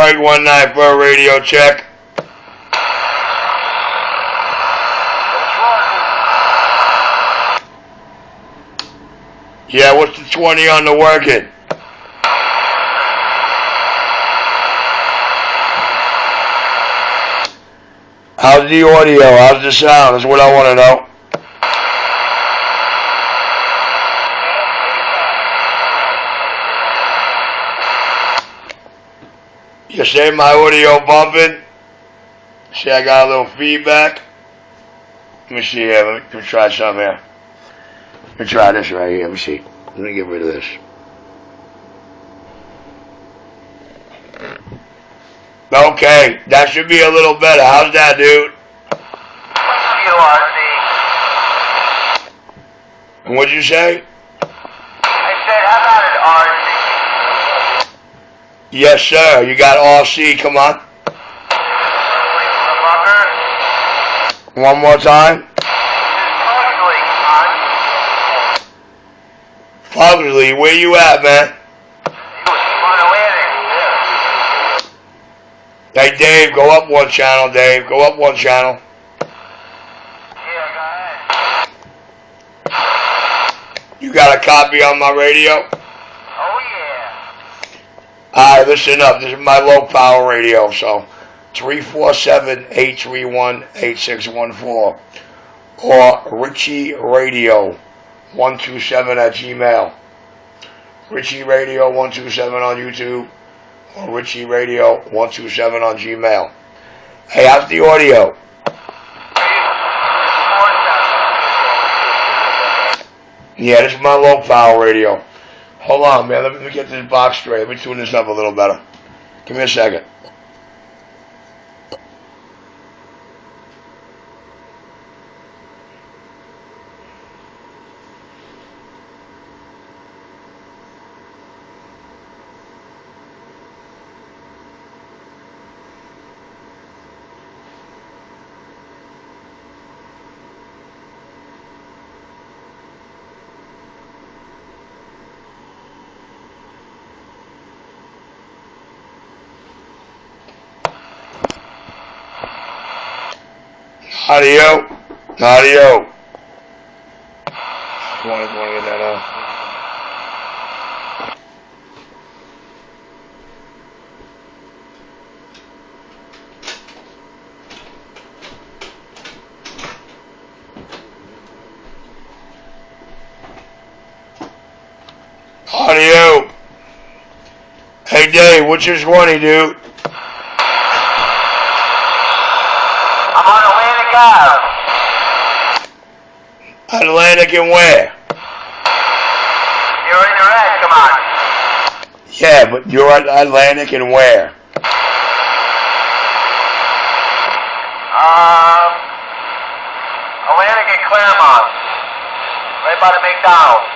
Break 19 for a radio check. Yeah, what's the 20 on the working? How's the audio? How's the sound? That's what I want to know. You say my audio bumping? See, I got a little feedback. Let me see here. Let me try something here. Let me try this right here. Let me see. Let me get rid of this. Okay, that should be a little better. How's that, dude? And what'd you say? I said, how about an RC? Yes, sir. You got RC. Come on. One more time. PUGSLY, where you at, man? Hey, Dave, go up one channel, Dave. Go up one channel. Yeah, go ahead. You got a copy on my radio? Oh, yeah. Alright, listen up. This is my low power radio, so 347-831-8614 or Richie Radio 127 at Gmail. Richie Radio 127 on YouTube or Richie Radio 127 on Gmail. Hey, how's the audio? Yeah, this is my low power radio. Hold on, man. Let me get this box straight. Let me tune this up a little better. Give me a second. Audio. Audio. Want to get that off. Audio. Hey, Dave, what's your 20, dude? Atlantic and where? You're in the red, come on. Yeah, but you're at Atlantic and where? Atlantic and Claremont. Right by the McDonald's.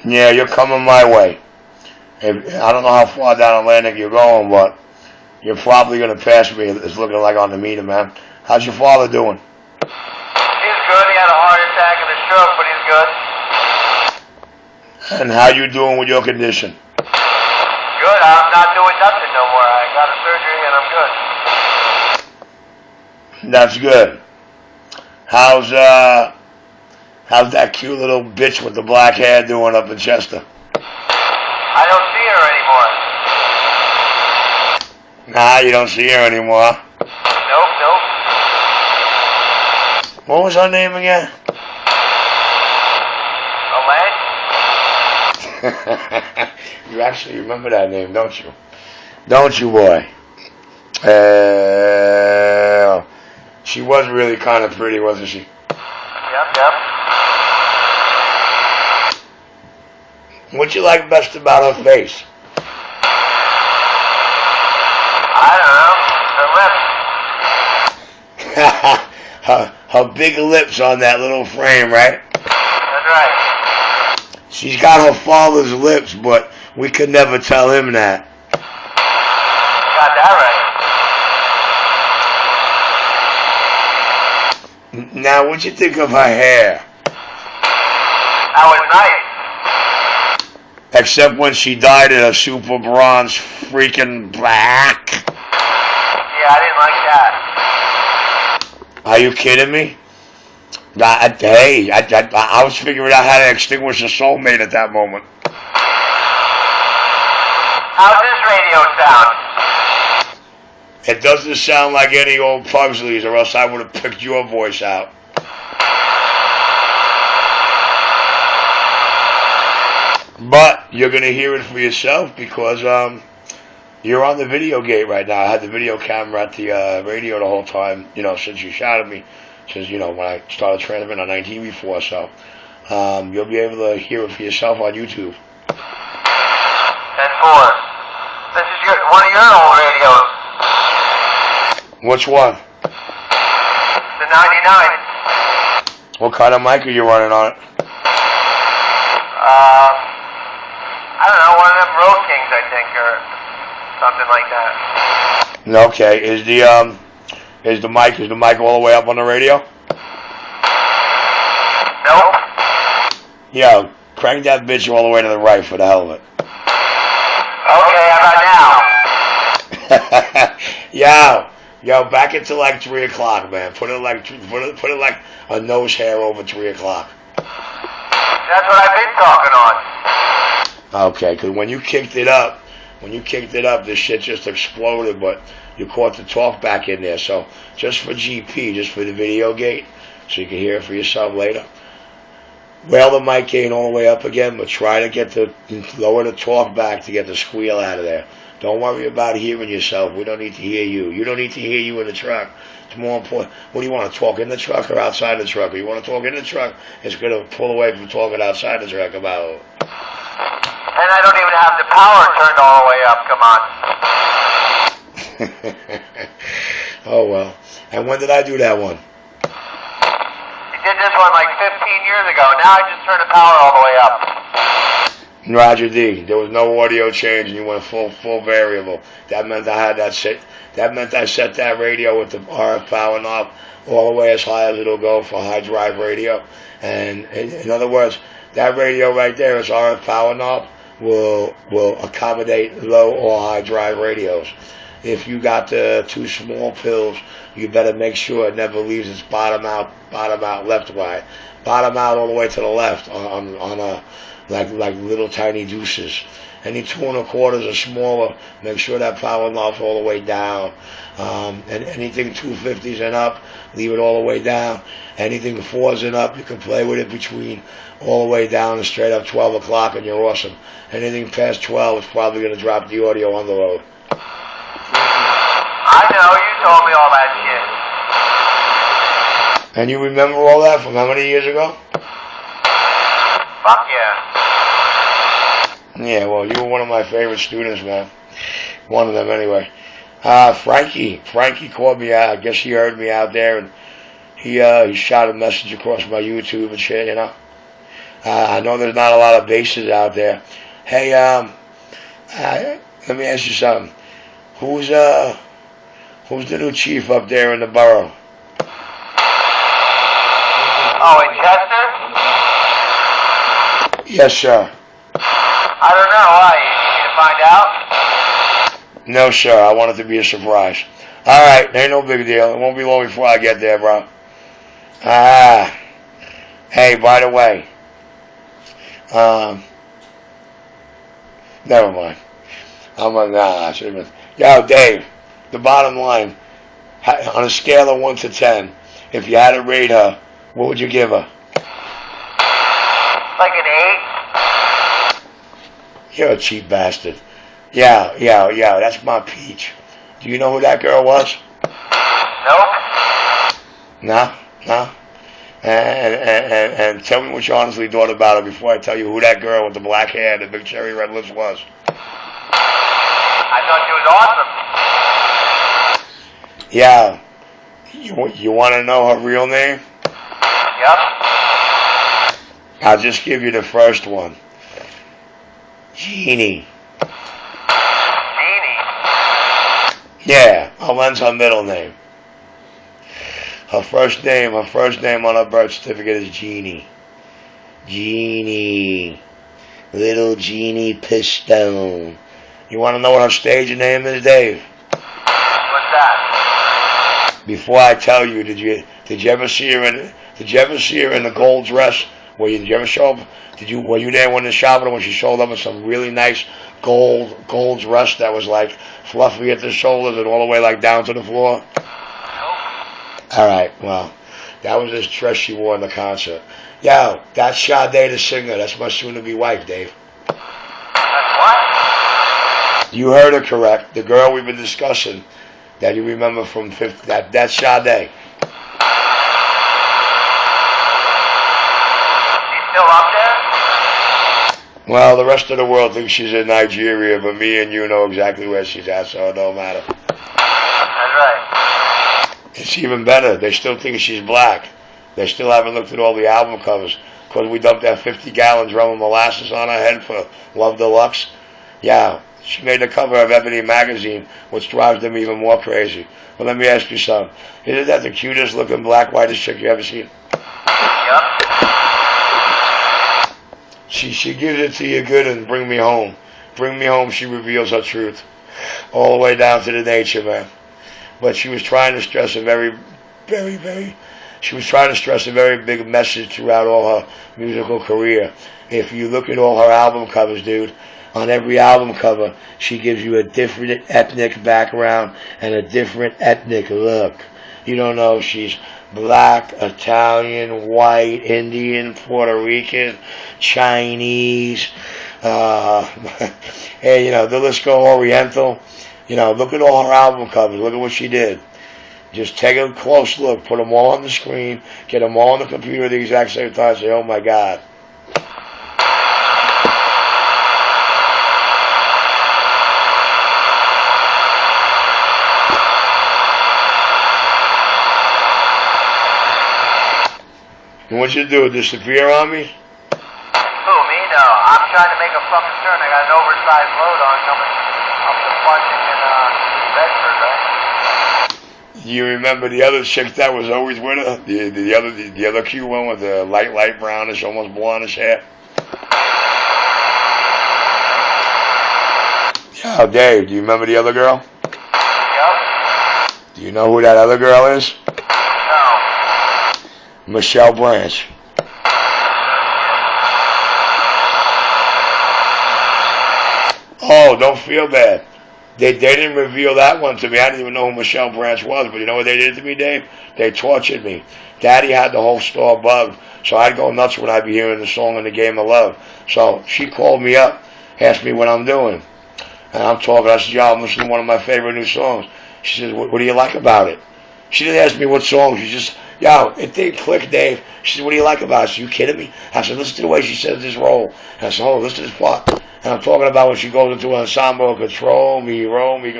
Yeah, you're coming my way. I don't know how far down Atlantic you're going, but you're probably going to pass me. It's looking like on the meter, man. How's your father doing? Good. He had a heart attack and a stroke, but he's good. And how you doing with your condition? Good. I'm not doing nothing no more. I got a surgery and I'm good. That's good. How's that cute little bitch with the black hair doing up in Chester? I don't see her anymore. Nah, you don't see her anymore. Nope. What was her name again? Elaine? You actually remember that name, don't you? Don't you, boy? She was really kind of pretty, wasn't she? Yep. What you like best about her face? I don't know. Her lips. Her big lips on that little frame, right? That's right. She's got her father's lips, but we could never tell him that. Got that right. Now, what'd you think of her hair? That was Except when she dyed it a super bronze freaking black. Yeah, I didn't like that. Are you kidding me? Hey, I was figuring out how to extinguish a soulmate at that moment. How's this radio sound? It doesn't sound like any old PUGSLYs, or else I would have picked your voice out. But you're going to hear it for yourself because you're on the video gate right now. I had the video camera at the radio the whole time, since you shot at me. Since, when I started transmitting on 19 before, so you'll be able to hear it for yourself on YouTube. 10-4. This is one of your old radios. Which one? The 99. What kind of mic are you running on it? I don't know, one of them Road Kings, I think, or something like that. Okay, is the mic all the way up on the radio? Nope. Yo, crank that bitch all the way to the right for the hell of it. Okay, how about now? Yo, back it to like 3 o'clock, man. Put it like a nose hair over 3 o'clock. That's what I've been talking on. Okay, because when you kicked it up, this shit just exploded, but you caught the talk back in there. So just for GP, just for the video gate, so you can hear it for yourself later. Rail the mic gain all the way up again, but try to lower the talk back to get the squeal out of there. Don't worry about hearing yourself. We don't need to hear you. You don't need to hear you in the truck. It's more important. What do you want to talk in the truck or outside the truck? Or you want to talk in the truck? It's going to pull away from talking outside the truck about. And I don't even have the power turned all the way up. Come on. Oh, well. And when did I do that one? You did this one like 15 years ago. Now I just turned the power all the way up. Roger D. There was no audio change, and you went full variable. That meant I had that set. That meant I set that radio with the RF power knob all the way as high as it'll go for high drive radio. And in other words, that radio right there is RF power knob will accommodate low or high drive radios. If you got the two small pills, you better make sure it never leaves its bottom out, left to right, bottom out all the way to the left on a like little tiny deuces. Any 2 1/4 or smaller, make sure that power knob's all the way down. And anything 250s and up, leave it all the way down. Anything 4s and up, you can play with it between all the way down and straight up 12 o'clock, and you're awesome. Anything past 12 is probably going to drop the audio on the load. I know, you told me all that shit. And you remember all that from how many years ago? Fuck yeah. Yeah, well, you were one of my favorite students, man. One of them, anyway. Frankie called me out. I guess he heard me out there, and he shot a message across my YouTube and shit, I know there's not a lot of bases out there. Hey, let me ask you something. Who's the new chief up there in the borough? Oh, in Chester? Yes, sir. I don't know. Why? You need to find out? No, sir. I want it to be a surprise. All right. Ain't no big deal. It won't be long before I get there, bro. Hey, by the way. Never mind. I should have been. Yo, Dave, the bottom line, on a scale of 1 to 10, if you had to rate her, what would you give her? Like an 8? You're a cheap bastard. Yeah, that's my peach. Do you know who that girl was? Nope. No? And tell me what you honestly thought about her before I tell you who that girl with the black hair and the big cherry red lips was. I thought she was awesome. Yeah. You want to know her real name? Yep. I'll just give you the first one. Jeannie. Jeannie? Yeah, I'll lend her middle name. Her first name on her birth certificate is Jeannie. Jeannie. Little Jeannie Pistone. You want to know what her stage name is, Dave? What's that? Before I tell you, did you ever see her in the gold dress? Did you ever show up? Were you there when the shopping when she showed up in some really nice gold dress that was like fluffy at the shoulders and all the way like down to the floor? Nope. All right, well, that was this dress she wore in the concert. Yo, that's Sade the singer. That's my soon-to-be wife, Dave. That's what? You heard her correct. The girl we've been discussing that you remember from that's Sade. Still up there? Well, the rest of the world thinks she's in Nigeria, but me and you know exactly where she's at, so it don't matter. That's right. It's even better. They still think she's black. They still haven't looked at all the album covers because we dumped that 50-gallon drum of molasses on her head for Love Deluxe. Yeah, she made the cover of Ebony magazine, which drives them even more crazy. But let me ask you something. Isn't that the cutest looking black whitest chick you ever seen? Yep. She gives it to you good and Bring Me Home. Bring Me Home, she reveals her truth. All the way down to the nature, man. But she was trying to stress a very big message throughout all her musical career. If you look at all her album covers, dude, on every album cover, she gives you a different ethnic background and a different ethnic look. You don't know if she's black, Italian, white, Indian, Puerto Rican, Chinese, and the list go Oriental. Look at all her album covers. Look at what she did. Just take a close look, put them all on the screen, get them all on the computer at the exact same time, say, oh my God. And what you do, disappear on me? Who, me? No. I'm trying to make a fucking turn. I got an oversized load on coming up the Flushing in Bedford, right? You remember the other chick that was always with her? The other cute one with the light brownish, almost blondish hair? Yeah, Dave, do you remember the other girl? Yep. Do you know who that other girl is? No. Michelle Branch. Oh, don't feel bad. They didn't reveal that one to me. I didn't even know who Michelle Branch was, but you know what they did to me, Dave? They tortured me. Daddy had the whole store bugged, so I'd go nuts when I'd be hearing the song in the Game of Love. So she called me up, asked me what I'm doing. And I'm talking, I said, yo, I'm listening to one of my favorite new songs. She said, what do you like about it? She didn't ask me what song, she just, yo, it didn't click, Dave. She said, what do you like about it? I said, you kidding me? I said, listen to the way she says this roll. And I said, oh, listen to this part. And I'm talking about when she goes into an ensemble, control me, roll me,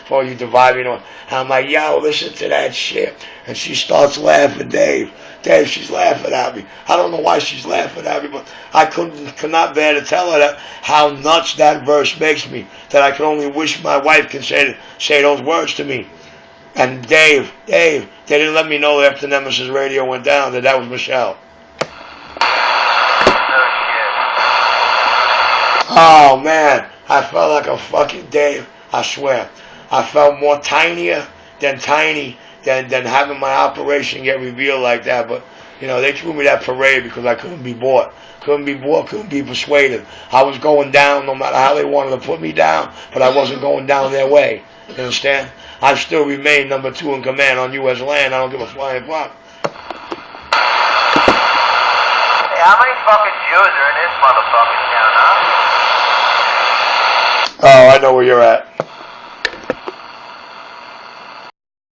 for you divide me. And I'm like, yo, listen to that shit. And she starts laughing, Dave. Dave, she's laughing at me. I don't know why she's laughing at me, but I could not bear to tell her that how nuts that verse makes me, that I can only wish my wife can say those words to me. And Dave, they didn't let me know after Nemesis Radio went down that was Michelle. Oh man, I felt like a fucking Dave. I swear, I felt more tinier than tiny than having my operation get revealed like that. But they threw me that parade because I couldn't be bought, couldn't be persuaded. I was going down no matter how they wanted to put me down, but I wasn't going down their way. You understand? I still remain number 2 in command on U.S. land. I don't give a flying fuck. Hey, how many fucking Jews are in this motherfucking town, huh? Oh, I know where you're at.